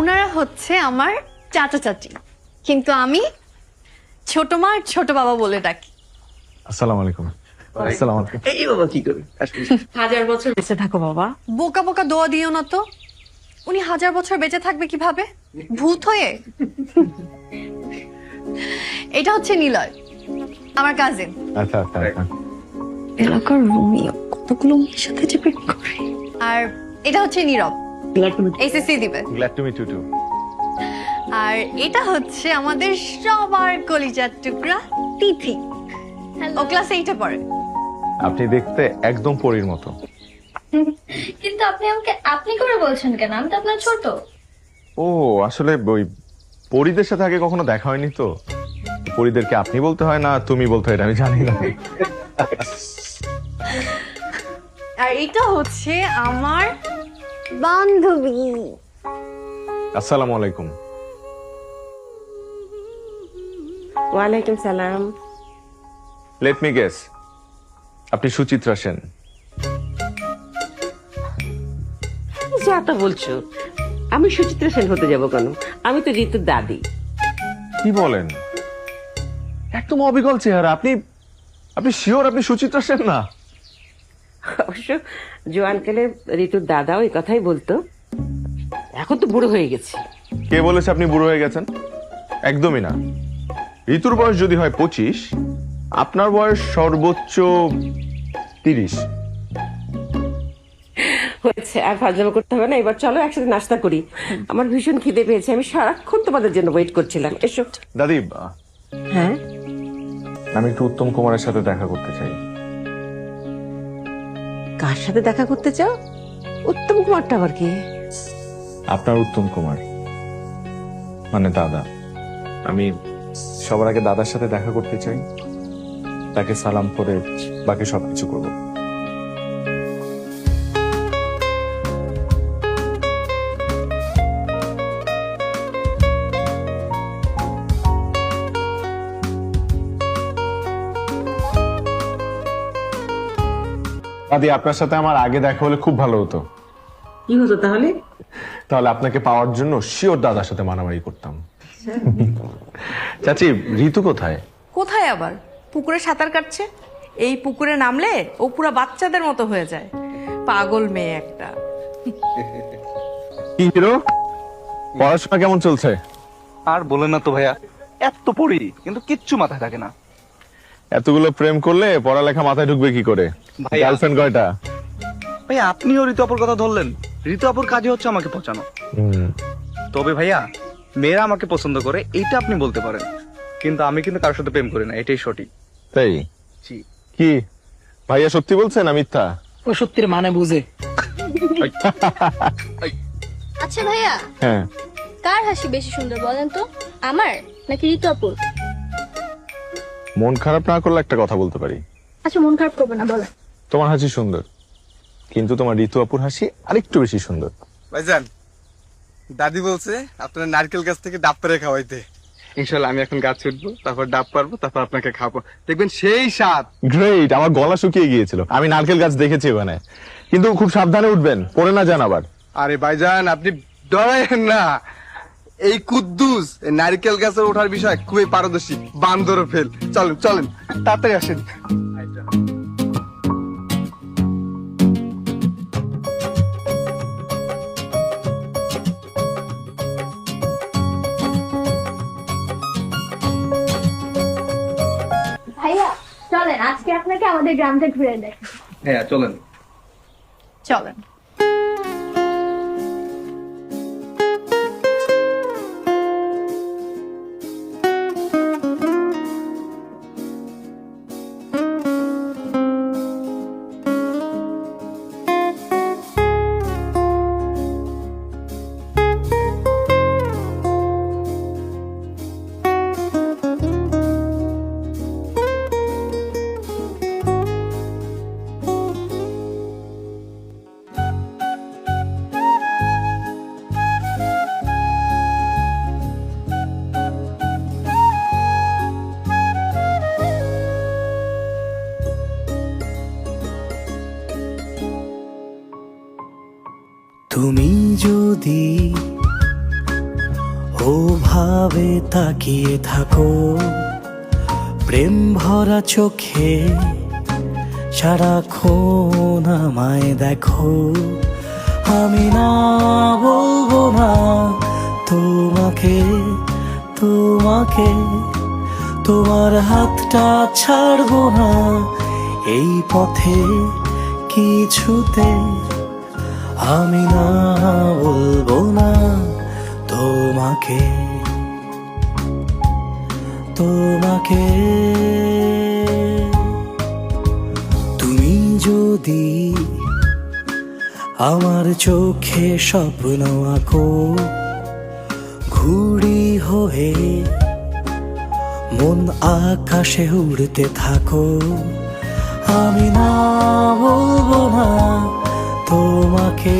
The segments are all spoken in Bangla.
ওনারা হচ্ছে আমার চাচা চাচি, কিন্তু আমি ছোট মা আর ছোট বাবা বলে ডাকি। আসসালামু আলাইকুম। আসসালামু আলাইকুম। এই বাবা কি করে? 1000 বছর বেঁচে থাকো বাবা। বোকা বোকা দোয়া দিও না তো, উনি 1000 বছর বেঁচে থাকবে কিভাবে, ভূত হয়ে? এটা হচ্ছে নিলয়, আমার কাজিন। আচ্ছা আচ্ছা আচ্ছা। এলাকার রোমিও কতগুলো মেয়ের সাথে যে প্রেম করে। আর এটা হচ্ছে নীরব, এসএসসি দিবে। Glad to meet you too. আর এটা হচ্ছে আমাদের সবার কলিজার টুকরা তিথি, ও ক্লাস 8-এ পড়ে। আপনি দেখতে একদম পরীর মতো। কিন্তু আপনি আমাকে আপনি করে বলছেন কেন? আমি তো আপনার ছোট। ও আসলে ওই পরীদের সাথে আগে কখনো দেখা হয়নি তো, পরীদেরকে আপনি বলতে হয় না তুমি বলতে হয়, এটা আমি জানি না। আর এটা হচ্ছে আমার বান্ধবী। আসসালামু আলাইকুম। ওয়ালাইকুম সালাম। লেট মি গেস, আপনি সুচিত্রা সেন। যা তা বলছো, আমি সুচিত্রা সেন হতে যাবো কেন? আমি তো ঋতুর দাদি। কি বলেন, একদম অবিকল চেহারা। আপনি আপনি শিওর আপনি সুচিত্রা সেন না? অবশ্য জোয়ানকালে ঋতুর দাদাও এই কথাই বলতো। এখন তো বুড়ো হয়ে গেছি। কে বলেছে আপনি বুড়ো হয়ে গেছেন? একদমই না। ঋতুর বয়স যদি হয় 25, আপনার বয়স সর্বোচ্চ 30। হয়েছে, আর ফাজলামো করতে হবে না। এবার চলো একসাথে নাস্তা করি। আমার ভীষণ খিদে পেয়েছে, আমি সারাক্ষণ তোমাদের জন্য ওয়েট করছিলাম। এসো। দাদি, হ্যাঁ, আমি একটু উত্তম কুমারের সাথে দেখা করতে চাই। কার সাথে দেখা করতে চাও? উত্তম কুমারটা আবার কি? আপনার উত্তম কুমার মানে দাদা। আমি সবার আগে দাদার সাথে দেখা করতে চাই, তাকে সালাম করে বাকি সবকিছু করব। দাদি, আপনার সাথে আমার আগে দেখা হলে খুব ভালো হতো। কি হতো তাহলে? তাহলে আপনাকে পাওয়ার জন্য শিওর দাদার সাথে মারামারি করতাম। চাচি, ঋতু কোথায়? কোথায় আবার? পুকুরে সাঁতার কাটছে। এই পুকুরে নামলে ও পুরো বাচ্চাদের মতো হয়ে যায়। পাগল মেয়ে একটা। কি হিরো, পড়াশোনা কেমন চলছে? আর বলেন না তো ভাইয়া, এত পড়ি কিন্তু কিচ্ছু মাথায় থাকে না। এতগুলো প্রেম করলে পড়ালেখা মাথায় ঢুকবে কি করে? ভাইয়া। গার্লফ্রেন্ড কয়টা? ভাইয়া আপনিও ঋতু আপুর কথা ধরলেন। ঋতু আপুর কাজে হচ্ছে আমাকে পচানো। তবে ভাইয়া, মেয়েরা আমাকে পছন্দ করে এইটা আপনি বলতে পারেন, কিন্তু আমি কিন্তু কারোর সাথে প্রেম করি না, এটাই সঠিক। তাই? জি। কি ভাইয়া সত্যি বলছেন না মিথ্যা? ও সত্যির মানে বুঝে। আচ্ছা ভাইয়া, হ্যাঁ, কার হাসি বেশি সুন্দর বলেন তো? আমার নাকি ঋতু আপুর? মন খারাপ না করলে একটা কথা বলতে পারি। আচ্ছা মন খারাপ করবে না, বলেন। তোমার হাসি সুন্দর, কিন্তু তোমার ঋতু আপুর হাসি আরেকটু বেশি সুন্দর। ভাইজান, দাদি বলছে আপনার নারকেল গাছ থেকে ডাব পেরে খাওয়াইতে। ইনশাল্লাহ আমি এখন গাছ উঠবো, তারপর ডাব পারবো, তারপর আপনাকে খাবো, দেখবেন সেই স্বাদ। গ্রেট, আমার গলা শুকিয়ে গিয়েছিল। আমি নারকেল গাছ দেখেছি ওখানে, কিন্তু খুব সাবধানে উঠবেন, পড়ে না যান আবার। আরে ভাইজান, আপনি ডরায়েন না। এই কুদ্দুস এই নারকেল গাছের ওঠার বিষয় খুবই পারদর্শী, বান্দরও ফেল। চলেন চলেন, তাড়াতাড়ি আসেন। ভাইয়া চলেন, আজকে আপনাকে আমাদের গ্রামটা ঘুরে দেখ। হ্যাঁ চলেন। চলেন। ওভাবে তাকিয়ে থাকো প্রেম ভরা চোখে, সারাক্ষণ আমায় দেখো। আমি না বলবো না তোমাকে, তোমাকে তোমার হাতটা ছাড়বো না এই পথে কিছুতে। আমি না বলবো না তোমাকে, তোমাকে। তুমি যদি আমার চোখে স্বপ্ন আঁকো, ঘুড়ি হয়ে মন আকাশে উড়তে থাকো। আমি না বলবো না তোমাকে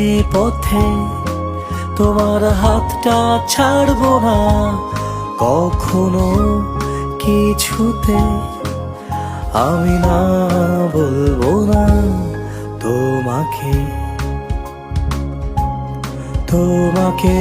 এ পথে, তোমার হাতটা ছাড়বো না কখনো কিছুতে। আমি না বলবো না তোমাকে, তোমাকে।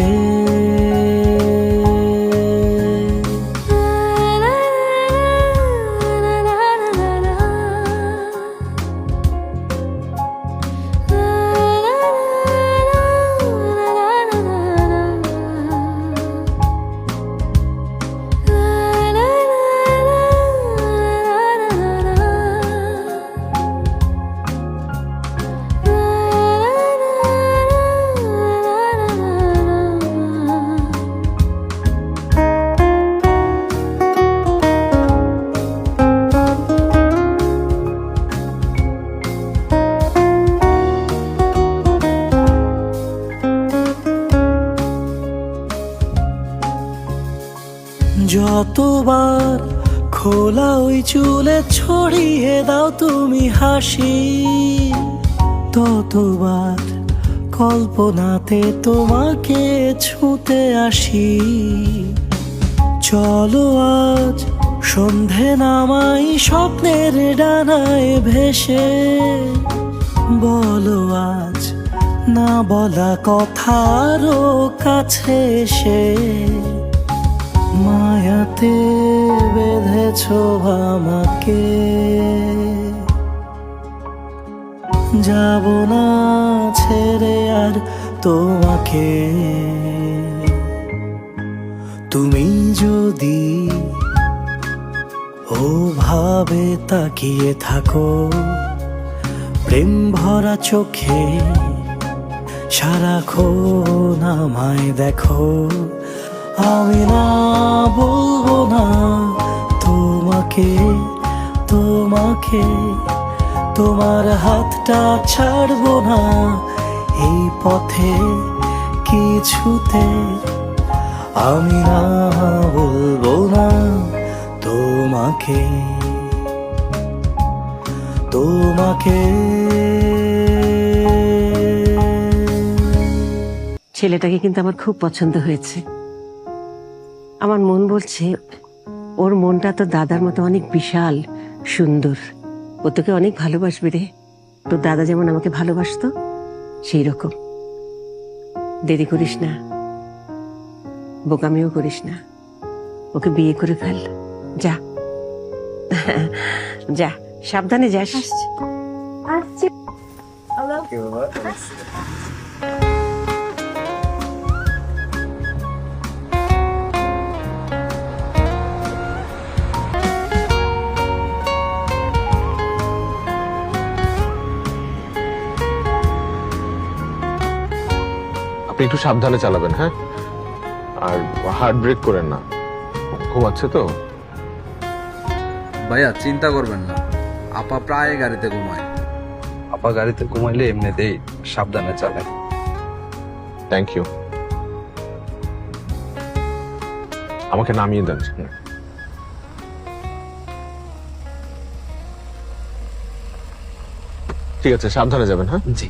যতবার খোলা ওই চুলে ছড়িয়ে দাও তুমি হাসি, ততবার কল্পনাতে তোমাকে ছুঁতে আসি। চলো আজ সন্ধে নামাই স্বপ্নের ডানায় ভেসে, বলো আজ না বলা কথা আরো কাছে এসে। মায়াতে বেঁধেছ আমাকে, যাব না ছেড়ে আর তোমাকে। তুমি যদি ওভাবে তাকিয়ে থাকো প্রেম ভরা চোখে, সারাক্ষণ আমায় দেখো। আমি না বলবো না তোমাকে, তোমাকে তোমার হাতটা ছাড়বো না এই পথে কিছুতে। আমি না বলবো না তোমাকে, তোমাকে। ছেলেটাকে কিন্তু আমার খুব পছন্দ হয়েছে। আমার মন বলছে ওর মনটা তো দাদার মতো অনেক বিশাল সুন্দর, ও তোকে অনেক ভালোবাসবে রে। তোর দাদা যেমন আমাকে ভালোবাসতো সেই রকম। দেরি করিস না, বোকামিও করিস না, ওকে বিয়ে করে ফেল। যা যা, সাবধানে যাস। আসছি। আপনি একটু সাবধানে চালাবেন, হ্যাঁ? আর হার্ট ব্রেক করেন না, ঘুমাচ্ছে তো। ভাইয়া চিন্তা করবেন না, আপা প্রায় গাড়িতে ঘুমায়। আপা গাড়িতে ঘুমাইলে এমনিতেই সাবধানে চালায়। Thank you. আমাকে নামিয়ে দেন। ঠিক আছে, সাবধানে যাবেন, হ্যাঁ? জি।